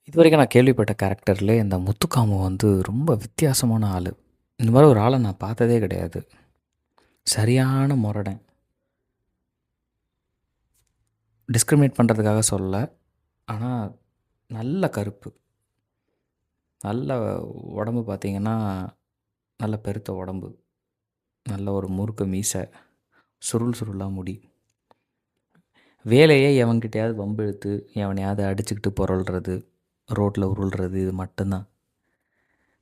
இதுவரைக்கும் நான் கேள்விப்பட்ட கேரக்டர்லேயே இந்த முத்துக்காமு வந்து ரொம்ப வித்தியாசமான ஆள். இந்த மாதிரி ஒரு ஆளை நான் பார்த்ததே கிடையாது. சரியான முரடன். டிஸ்கிரிமினேட் பண்ணுறதுக்காக சொல்லல. ஆனால் நல்ல கருப்பு. நல்ல உடம்பு பார்த்தீங்கன்னா, நல்ல பெருத்த உடம்பு. நல்ல ஒரு முறுக்கு மீசை. சுருள் சுருளாக முடி. வேலையே எவன்கிட்டயாவது வம்பு இழுத்து எவனையாவது அடிச்சுக்கிட்டு புரள்றது, ரோட்டில் உருள்றது, இது மட்டும்தான்.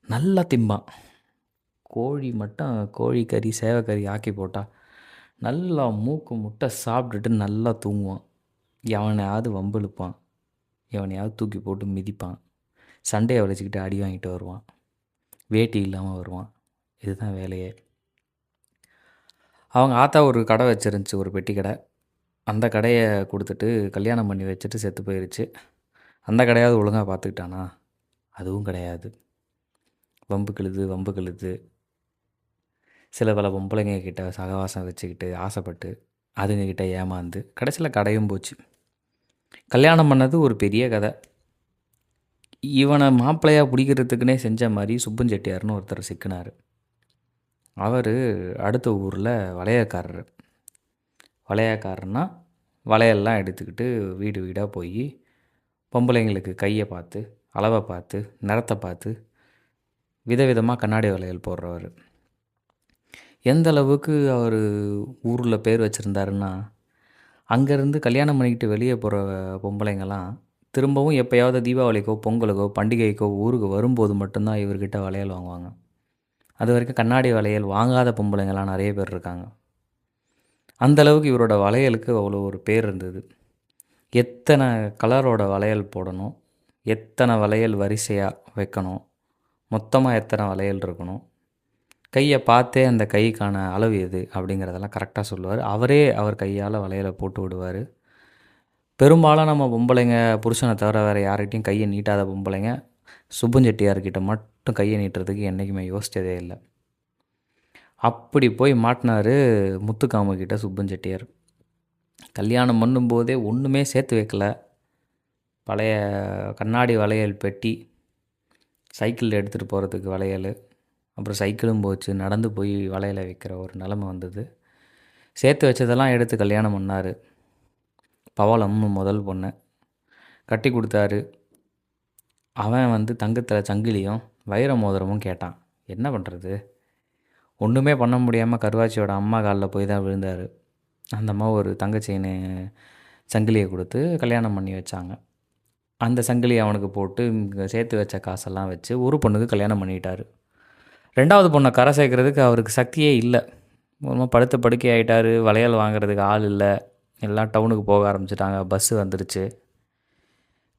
நல்லா திம்பான். கோழி மட்டும் கோழி கறி சேவக்கறி ஆக்கி போட்டால் நல்லா மூக்கு முட்டை சாப்பிட்டுட்டு நல்லா தூங்குவான். எவனையாவது வம்பு இழுப்பான், எவனையாவது தூக்கி போட்டு மிதிப்பான், சண்டையை வளைச்சிக்கிட்டு அடி வாங்கிட்டு வருவான், வேட்டி இல்லாமல் வருவான். இதுதான் வேலையே. அவங்க ஆத்தா ஒரு கடை வச்சிருந்துச்சு, ஒரு பெட்டி கடை. அந்த கடையை கொடுத்துட்டு கல்யாணம் பண்ணி வச்சுட்டு செத்து போயிருச்சு. அந்த கடையாவது ஒழுங்காக பார்த்துக்கிட்டானா? அதுவும் கிடையாது. வம்பு கிழுது சில பல பொம்பளைங்க கிட்ட சகவாசம் வச்சுக்கிட்டு ஆசைப்பட்டு அதுங்கக்கிட்ட ஏமாந்து கடைசியில் கடையும் போச்சு. கல்யாணம் பண்ணது ஒரு பெரிய கதை. இவனை மாப்பிள்ளையாக பிடிக்கிறதுக்குனே செஞ்ச மாதிரி சுப்பன் செட்டியார்னு ஒருத்தர் சிக்கினார். அவர் அடுத்த ஊரில் வளையக்காரர். வளையக்காரர்னா வளையல்லாம் எடுத்துக்கிட்டு வீடு வீடாக போய் பொம்பளைங்களுக்கு கையை பார்த்து, அளவை பார்த்து, நிறத்தை பார்த்து விதவிதமாக கண்ணாடி வளையல் போடுறவர். எந்த அளவுக்கு அவர் ஊரில் பேர் வச்சுருந்தாருன்னா, அங்கேருந்து கல்யாணம் பண்ணிக்கிட்டு வெளியே போகிற பொம்பளைங்கள்லாம் திரும்பவும் எப்போயாவது தீபாவளிக்கோ பொங்கலுக்கோ பண்டிகைக்கோ ஊருக்கு வரும்போது மட்டும்தான் இவர்கிட்ட வளையல் வாங்குவாங்க. அது வரைக்கும் கண்ணாடி வளையல் வாங்காத பொம்பளைங்கள்லாம் நிறைய பேர் இருக்காங்க. அந்தளவுக்கு இவரோட வளையலுக்கு அவ்வளோ ஒரு பேர் இருந்தது. எத்தனை கலரோட வளையல் போடணும், எத்தனை வளையல் வரிசையாக வைக்கணும், மொத்தமாக எத்தனை வளையல் இருக்கணும், கையை பார்த்தே அந்த கைக்கான அளவு எது அப்படிங்கிறதெல்லாம் கரெக்டாக சொல்லுவார். அவரே அவர் கையால் வளையலை போட்டு விடுவார். பெரும்பாலும் நம்ம பொம்பளைங்க புருஷனை தவிர வேறு யார்கிட்டையும் கையை நீட்டாத பொம்பளைங்க சுப்பன் செட்டியார்கிட்ட மட்டும் கையை நீட்டுறதுக்கு என்றைக்குமே யோசித்ததே இல்லை. அப்படி போய் மாட்டினார் முத்துக்காமுக்கிட்ட சுப்பன் செட்டியார். கல்யாணம் பண்ணும்போதே ஒன்றுமே சேர்த்து வைக்கல. பழைய கண்ணாடி வளையல் பெட்டி, சைக்கிளில் எடுத்துகிட்டு போகிறதுக்கு வளையல், அப்புறம் சைக்கிளும் போச்சு, நடந்து போய் வளையலை வைக்கிற ஒரு நிலமை வந்தது. சேர்த்து வச்சதெல்லாம் எடுத்து கல்யாணம் பண்ணார். பவளம்னு முதல் பொண்ணை கட்டி கொடுத்தாரு. அவன் வந்து தங்கத்தில் சங்கிலியும் வைர மோதிரமும் கேட்டான். என்ன பண்ணுறது? ஒன்றுமே பண்ண முடியாமல் கருவாச்சியோட அம்மா காலில் போய் தான் விழுந்தார். அந்த அம்மா ஒரு தங்க செயின் சங்கிலியை கொடுத்து கல்யாணம் பண்ணி வச்சாங்க. அந்த சங்கிலியை அவனுக்கு போட்டு சேர்த்து வச்ச காசெல்லாம் வச்சு ஒரு பொண்ணுக்கு கல்யாணம் பண்ணிட்டார். 2வது பொண்ணை கரை சேர்க்கறதுக்கு அவருக்கு சக்தியே இல்லை. ஒரு படுத்த படுக்கை ஆகிட்டார். வளையல் வாங்குறதுக்கு ஆள் இல்லை. எல்லாம் டவுனுக்கு போக ஆரம்பிச்சிட்டாங்க. பஸ்ஸு வந்துருச்சு.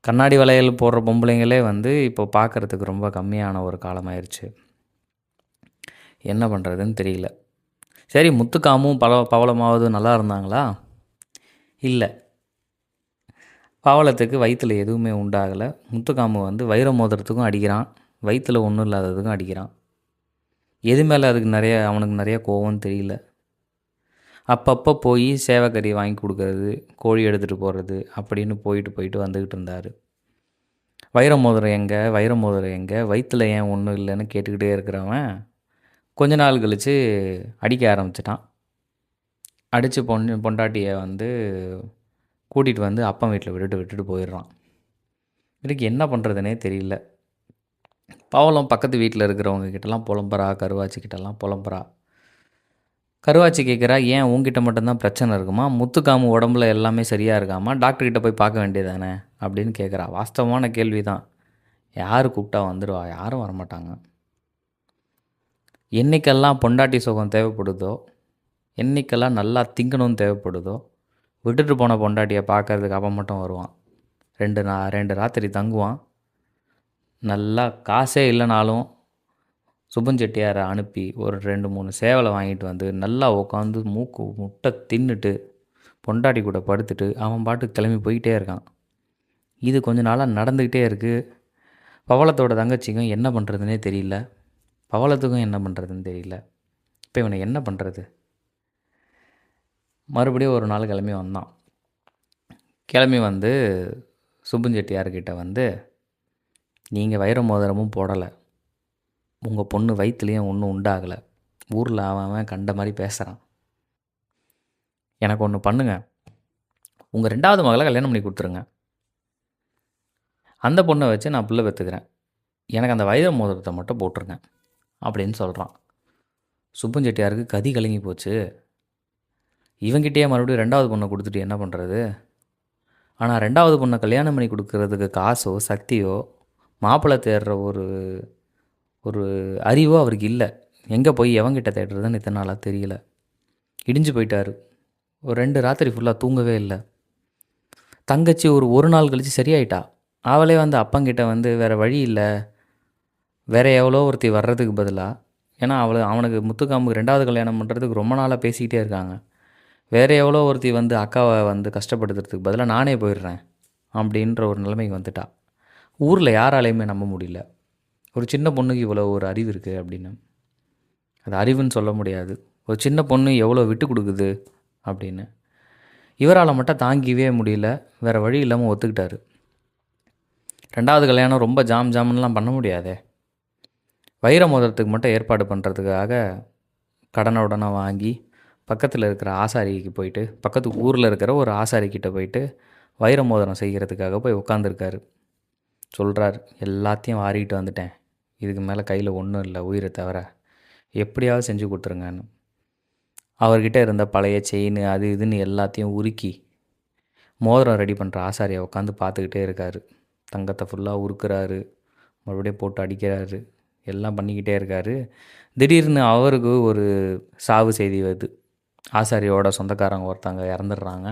கண்ணாடி வளையல் போடுற பொம்பளைங்களே வந்து இப்போ பார்க்குறதுக்கு ரொம்ப கம்மியான ஒரு காலமாயிருச்சு. என்ன பண்ணுறதுன்னு தெரியல. சரி, முத்துக்காமும் பவளமாவது நல்லா இருந்தாங்களா? இல்லை. பவளத்துக்கு வயிற்றில் எதுவுமே உண்டாகலை. முத்துக்காமு வந்து வைர மோதிரத்துக்கும் அடிக்கிறான், வயிற்றில் ஒன்றும் இல்லாததுக்கும் அடிக்கிறான். எது மேலே அவனுக்கு நிறைய கோவம்னு தெரியல. அப்பப்போ போய் சேவக்கறி வாங்கி கொடுக்கறது, கோழி எடுத்துகிட்டு போகிறது அப்படின்னு போயிட்டு வந்துக்கிட்டு இருந்தார். வைர மோதிரம் எங்கே, வயிற்றில் ஏன் ஒன்றும் இல்லைன்னு கேட்டுக்கிட்டே இருக்கிறவன் கொஞ்ச நாள் கழித்து அடிக்க ஆரம்பிச்சிட்டான். அடித்து பொண்டாட்டியை வந்து கூட்டிகிட்டு வந்து அப்பன் வீட்டில் விட்டுட்டு போயிடுறான். இதுக்கு என்ன பண்ணுறதுனே தெரியல. பவளம் பக்கத்து வீட்டில் இருக்கிறவங்க கிட்டலாம் புலம்புறா, கருவாச்சிக்கிட்டலாம் புலம்புறா. கருவாச்சி கேட்குறா, ஏன் உங்ககிட்ட மட்டும்தான் பிரச்சனை இருக்குமா? முத்துக்காமு உடம்புல எல்லாமே சரியாக இருக்காமா? டாக்டர்கிட்ட போய் பார்க்க வேண்டியதானே அப்படின்னு கேட்குறா. வாஸ்தவமான கேள்வி தான். யார் கூப்பிட்டா வந்துடுவா? யாரும் வரமாட்டாங்க. என்றைக்கெல்லாம் பொண்டாட்டி சுகம் தேவைப்படுதோ, என்றைக்கெல்லாம் நல்லா திங்கணும்னு தேவைப்படுதோ, விட்டுட்டு போன பொண்டாட்டியை பார்க்கறதுக்கு அவன் மட்டும் வருவான். 2 ராத்திரி தங்குவான். நல்லா காசே இல்லைனாலும் சுப்பன் செட்டியாரை அனுப்பி ஒரு 2-3 சேவலை வாங்கிட்டு வந்து நல்லா உட்காந்து மூக்கு முட்டை தின்னுட்டு பொண்டாட்டி கூட படுத்துட்டு அவன் பாட்டுக்கு கிளம்பி போயிட்டே இருக்கான். இது கொஞ்ச நாளாக நடந்துக்கிட்டே இருக்குது. பவளத்தோட தங்கச்சிக்கும் என்ன பண்ணுறதுனே தெரியல. பவளத்துக்கும் என்ன பண்ணுறதுன்னு தெரியல. இப்போ இவனை என்ன பண்ணுறது? மறுபடியும் ஒரு நாள் கிளம்பி வந்தான். கிளம்பி வந்து சுப்பன் செட்டியார்கிட்ட வந்து, நீங்கள் வைர மோதிரமும் போடலை, உங்கள் பொண்ணு வயிற்றுலேயும் ஒன்றும் உண்டாகலை, ஊரில் அவன் கண்ட மாதிரி பேசுகிறான். எனக்கு ஒன்று பண்ணுங்க, உங்கள் 2வது மகளை கல்யாணம் பண்ணி கொடுத்துருங்க. அந்த பொண்ணை வச்சு நான் பிள்ளை பெற்றுக்கிறேன். எனக்கு அந்த வைர மோதிரத்தை மட்டும் போட்டுருங்க அப்படின்னு சொல்கிறான். சுப்பன் செட்டியாருக்கு கதி கலங்கி போச்சு. இவங்கிட்டே மறுபடியும் 2வது பொண்ணை கொடுத்துட்டு என்ன பண்ணுறது? ஆனால் 2வது பொண்ணை கல்யாணம் பண்ணி கொடுக்கறதுக்கு காசோ சக்தியோ மாப்பிள்ளை தேடுற ஒரு ஒரு அறிவோ அவருக்கு இல்லை. எங்கே போய் எவங்கிட்ட தேடுறதுன்னு இத்தனை நாளாக தெரியல. இடிஞ்சு போயிட்டார். ஒரு 2 ராத்திரி ஃபுல்லாக தூங்கவே இல்லை. தங்கச்சி ஒரு நாள் கழித்து சரியாயிட்டா. அவளே வந்து அப்பங்கிட்ட வந்து வேறு வழி இல்லை, வேறு எவ்வளோ ஒருத்தி வர்றதுக்கு பதிலாக, ஏன்னா அவனுக்கு முத்துக்காமுக்கு 2வது கல்யாணம் பண்ணுறதுக்கு ரொம்ப நாளாக பேசிக்கிட்டே இருக்காங்க, வேறு எவ்வளோ ஒருத்தி வந்து அக்காவை வந்து கஷ்டப்படுத்துறதுக்கு பதிலாக நானே போயிடுறேன் அப்படின்ற ஒரு நிலைமைக்கு வந்துட்டா. ஊரில் யாராலையுமே நம்ப முடியல, ஒரு சின்ன பொண்ணுக்கு இவ்வளோ ஒரு அறிவு இருக்குது அப்படின்னு. அது அறிவுன்னு சொல்ல முடியாது. ஒரு சின்ன பொண்ணு எவ்வளோ விட்டு கொடுக்குது அப்படின்னு இவரால் மட்டும் தாங்கிக்கவே முடியல. வேறு வழி இல்லாமல் ஒத்துக்கிட்டாரு. 2வது கல்யாணம் ரொம்ப ஜாம்லாம் பண்ண முடியாதே. வைர மோதிரத்துக்கு மட்டும் ஏற்பாடு பண்ணுறதுக்காக கடனை வாங்கி பக்கத்தில் இருக்கிற ஆசாரிக்கு போயிட்டு, பக்கத்து ஊரில் இருக்கிற ஒரு ஆசாரிக்கிட்ட போயிட்டு வைர மோதிரம் செய்கிறதுக்காக போய் உட்காந்துருக்காரு. சொல்கிறார், எல்லாத்தையும் வாரிக்கிட்டு வந்துட்டேன், இதுக்கு மேலே கையில் ஒன்றும் இல்லை உயிரை தவிர, எப்படியாவது செஞ்சு கொடுத்துருங்கன்னு. அவர்கிட்ட இருந்த பழைய செயின் அது இதுன்னு எல்லாத்தையும் உருக்கி மோதிரம் ரெடி பண்ணுற ஆசாரியை உட்காந்து பார்த்துக்கிட்டே இருக்கார். தங்கத்தை ஃபுல்லாக உருக்குறாரு, மறுபடியும் போட்டு அடிக்கிறாரு, எல்லாம் பண்ணிக்கிட்டே இருக்கார். திடீர்னு அவருக்கு ஒரு சாவு செய்தி வருது. ஆசாரியோட சொந்தக்காரங்க ஒருத்தங்க இறந்துடுறாங்க.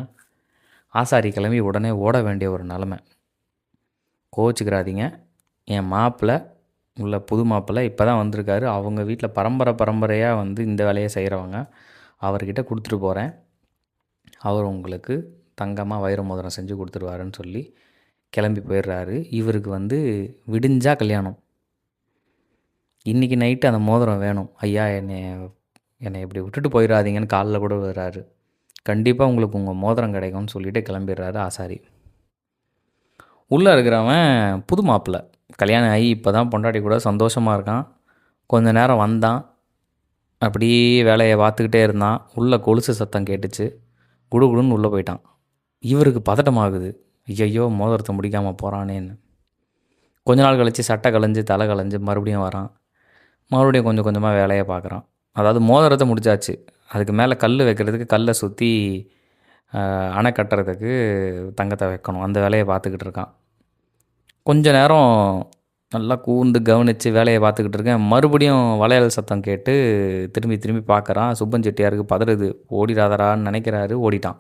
ஆசாரி கிளம்பி உடனே ஓட வேண்டிய ஒரு நிலமை. கோவிச்சுக்கிறாதீங்க, என் மாப்பிள்ளை உள்ள புது மாப்பிள்ளை இப்போ தான் வந்திருக்காரு, அவங்க வீட்டில் பரம்பரையாக வந்து இந்த வேலையை செய்கிறவங்க, அவர்கிட்ட கொடுத்துட்டு போகிறேன், அவர் உங்களுக்கு தங்கமாக வைர மோதிரம் செஞ்சு கொடுத்துருவாருன்னு சொல்லி கிளம்பி போயிடுறாரு. இவருக்கு வந்து விடிஞ்சா கல்யாணம். இன்றைக்கி நைட்டு அந்த மோதிரம் வேணும் ஐயா, என்னை இப்படி விட்டுட்டு போயிடாதீங்கன்னு காலில் கூட விடுறாரு. கண்டிப்பாக உங்களுக்கு உங்கள் மோதிரம் கிடைக்கும்னு சொல்லிவிட்டு கிளம்பிடுறாரு ஆசாரி. உள்ளே இருக்கிறவன் புது மாப்பிள்ளை, கல்யாணம் ஆகி இப்போ தான் பொண்டாட்டி கூட சந்தோஷமாக இருக்கான். கொஞ்ச நேரம் வந்தான், அப்படியே வேலையை பார்த்துக்கிட்டே இருந்தான். உள்ளே கொலுசு சத்தம் கேட்டுச்சு, குடுகுடுன்னு உள்ளே போயிட்டான். இவருக்கு பதட்டமாகுது, ஐயையோ மோதிரத்தை முடிக்காமல் போகிறானேன்னு. கொஞ்ச நாள் கழித்து சட்டை கலைஞ்சு தலை கலைஞ்சு மறுபடியும் வரான். மறுபடியும் கொஞ்சம் கொஞ்சமாக வேலையை பார்க்குறான். அதாவது மோதிரத்தை முடிச்சாச்சு, அதுக்கு மேலே கல் வைக்கிறதுக்கு கல்லை சுற்றி அணை கட்டுறதுக்கு தங்கத்தை வைக்கணும், அந்த வேலையை பார்த்துக்கிட்டு இருக்கான். கொஞ்ச நேரம் நல்லா கூர்ந்து கவனித்து வேலையை பார்த்துக்கிட்டு இருக்கேன். மறுபடியும் வளையல் சத்தம் கேட்டு திரும்பி பார்க்குறான். சுப்பன் செட்டியாருக்கு பதறுது, ஓடிடாதரான்னு நினைக்கிறாரு, ஓடிட்டான்.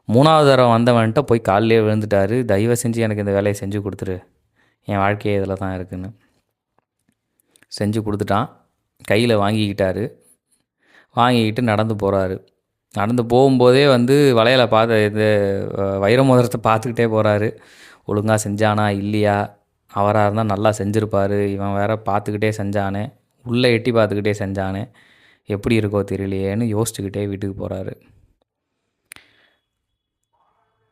3வது தடவை வந்தவன்ட்ட போய் காலிலே விழுந்துட்டார், தயவு செஞ்சு எனக்கு இந்த வேலையை செஞ்சு கொடுத்துரு, என் வாழ்க்கையே இதில் தான் இருக்குன்னு. செஞ்சு கொடுத்துட்டான். கையில் வாங்கிக்கிட்டு நடந்து போகிறாரு. நடந்து போகும்போதே வந்து வளையலை பார்த்து இது வைர மோதிரத்தை பார்த்துக்கிட்டே போகிறாரு. ஒழுங்காக செஞ்சானா இல்லையா, அவராக இருந்தால் நல்லா செஞ்சுருப்பார், இவன் வேற பார்த்துக்கிட்டே செஞ்சானே, உள்ளே எட்டி பார்த்துக்கிட்டே செஞ்சானே, எப்படி இருக்கோ தெரியலையேன்னு யோசிச்சுக்கிட்டே வீட்டுக்கு போகிறாரு.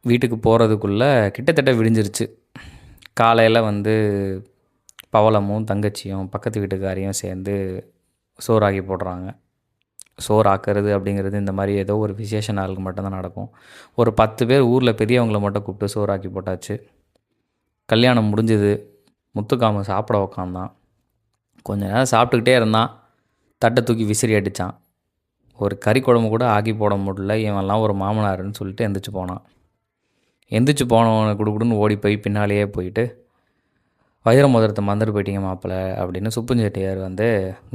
வீட்டுக்கு போகிறதுக்குள்ளே கிட்டத்தட்ட விடிஞ்சிருச்சு. காலையில் வந்து பவளமும் தங்கச்சியும் பக்கத்து வீட்டுக்காரையும் சேர்ந்து சோறாக்கி போடுறாங்க. சோறு ஆக்கிறது அப்படிங்கிறது இந்த மாதிரி ஏதோ ஒரு விசேஷ நாளுக்கு மட்டும்தான் நடக்கும். ஒரு 10 பேர் ஊரில் பெரியவங்களை மட்டும் கூப்பிட்டு சோறாக்கி போட்டாச்சு. கல்யாணம் முடிஞ்சுது. முத்துக்காம சாப்பிட உக்காந்தான். கொஞ்ச நேரம் சாப்பிட்டுக்கிட்டே இருந்தான். தட்டை தூக்கி விசிறி அடித்தான். ஒரு கறி குழம்பு கூட ஆக்கி போட முடியல, இவன்லாம் ஒரு மாமனாருன்னு சொல்லிட்டு எந்திரிச்சு போனான். எந்திரிச்சு போனவனை குடுக்குடுன்னு ஓடி போய் பின்னாலேயே போயிட்டு, வைர மோதிரத்தை மறந்துட்டு போயிட்டீங்க மாப்பிள்ளை அப்படின்னு சுப்பன் செட்டியார் வந்து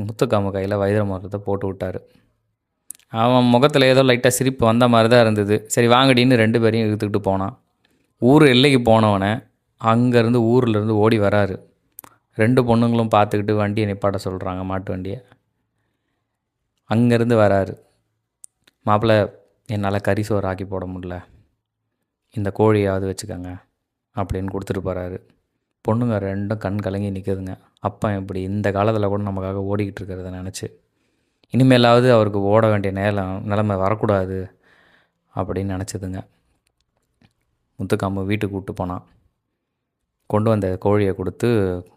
முத்துக்காம கையில் வைர மோதிரத்தை போட்டு விட்டார். அவன் முகத்தில் ஏதோ லைட்டாக சிரிப்பு வந்த மாதிரி தான் இருந்தது. சரி வாங்கடின்னு 2 பேரையும் இழுத்துக்கிட்டு போனான். ஊர் எல்லைக்கு போனவனை அங்கேருந்து ஊர்லேருந்து ஓடி வராரு. 2 பொண்ணுங்களும் பார்த்துக்கிட்டு வண்டியை நிப்பாட்ட சொல்கிறாங்க, மாட்டு வண்டியை. அங்கேருந்து வராரு. மாப்பிள்ளை, என்னால் கறி சோறு ஆக்கி போட முடியல, இந்த கோழியாவது வச்சுக்கோங்க அப்படின்னு கொடுத்துட்டு போகிறாரு. பொண்ணுங்க 2 கண் கலங்கி நிற்குதுங்க. அப்போ இப்படி இந்த காலத்தில் கூட நமக்காக ஓடிக்கிட்டு இருக்கிறத நினச்சி இனிமேலாவது அவருக்கு ஓட வேண்டிய நிலைமை வரக்கூடாது அப்படின்னு நினச்சதுங்க. முத்துக்காம்பு வீட்டுக்கு கூப்பிட்டு போனான். கொண்டு வந்த கோழியை கொடுத்து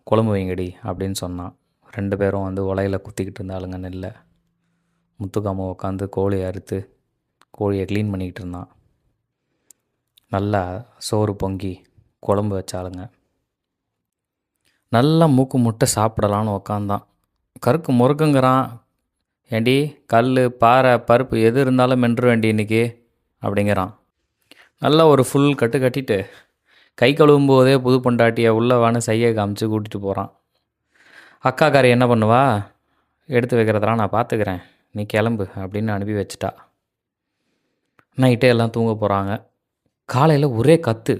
குழம்பு வைங்கடி அப்படின்னு சொன்னான். 2 பேரும் வந்து உலையில் குத்திக்கிட்டு இருந்தாளுங்க நெல்லை. முத்துக்காம உட்காந்து கோழியை அறுத்து கோழியை க்ளீன் பண்ணிக்கிட்டு இருந்தான். நல்லா சோறு பொங்கி குழம்பு வச்சாளுங்க. நல்லா மூக்கு முட்டை சாப்பிடலான்னு உக்காந்தான். கருக்கு முறுக்குங்கிறான். ஏண்டி கல் பாறை பருப்பு எது இருந்தாலும் மென்று வேண்டி இன்றைக்கி அப்படிங்கிறான். நல்லா ஒரு ஃபுல் கட்டு கட்டிட்டு கை கழுவும் போதே புது பொண்டாட்டியை உள்ளவான்னு செய்ய காமிச்சு கூட்டிகிட்டு போகிறான். அக்காக்காரி என்ன பண்ணுவா, எடுத்து வைக்கிறதெல்லாம் நான் பார்த்துக்கிறேன், நீ கிளம்பு அப்படின்னு அனுப்பி வச்சிட்டா. நைட்டே எல்லாம் தூங்க போகிறாங்க. காலையில் ஒரே கத்து.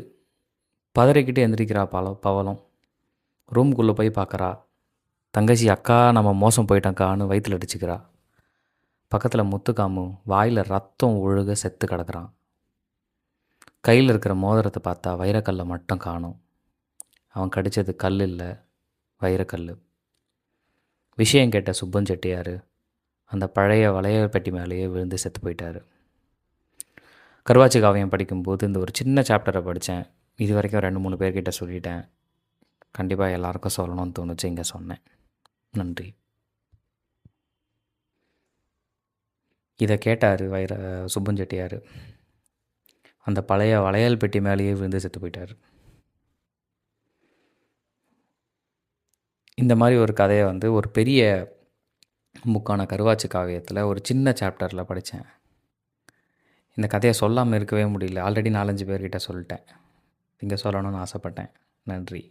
பதறிக்கிட்டு எந்திரிக்கிறா பவளம். ரூம்குள்ளே போய் பார்க்குறா. தங்கச்சி அக்கா நம்ம மோசம் போயிட்டோங்க்கான்னு வயிற்றில் அடிச்சுக்கிறா. பக்கத்தில் முத்துக்காமு வாயில் ரத்தம் ஒழுக செத்து கிடக்கிறான். கையில் இருக்கிற மோதிரத்தை பார்த்தா வைரக்கல்லை மட்டும் காணும். அவன் கடித்தது கல் இல்லை, வைரக்கல். விஷயம் கேட்ட சுப்பன் செட்டியார் அந்த பழைய வளையல் பெட்டி மேலேயே விழுந்து செத்து போயிட்டார். கருவாச்சி காவியம் படிக்கும்போது இந்த ஒரு சின்ன சாப்டரை படித்தேன். இது வரைக்கும் 2-3 பேர்கிட்ட சொல்லிட்டேன். கண்டிப்பாக எல்லாருக்கும் சொல்லணும்னு தோணுச்சு, இங்கே சொன்னேன். நன்றி. இதை கேட்டார் சுப்பன் செட்டியார். அந்த பழைய வளையல் பெட்டி மேலேயே விழுந்து செத்து போயிட்டார். இந்த மாதிரி ஒரு கதையை வந்து ஒரு பெரிய புக்கான கருவாச்சி காவியத்தில் ஒரு சின்ன சாப்டரில் படித்தேன். இந்த கதையை சொல்லாமல் இருக்கவே முடியல. ஆல்ரெடி 4-5 பேர்கிட்ட சொல்லிட்டேன். இங்கே சொல்லணும்னு ஆசைப்பட்டேன். நன்றி.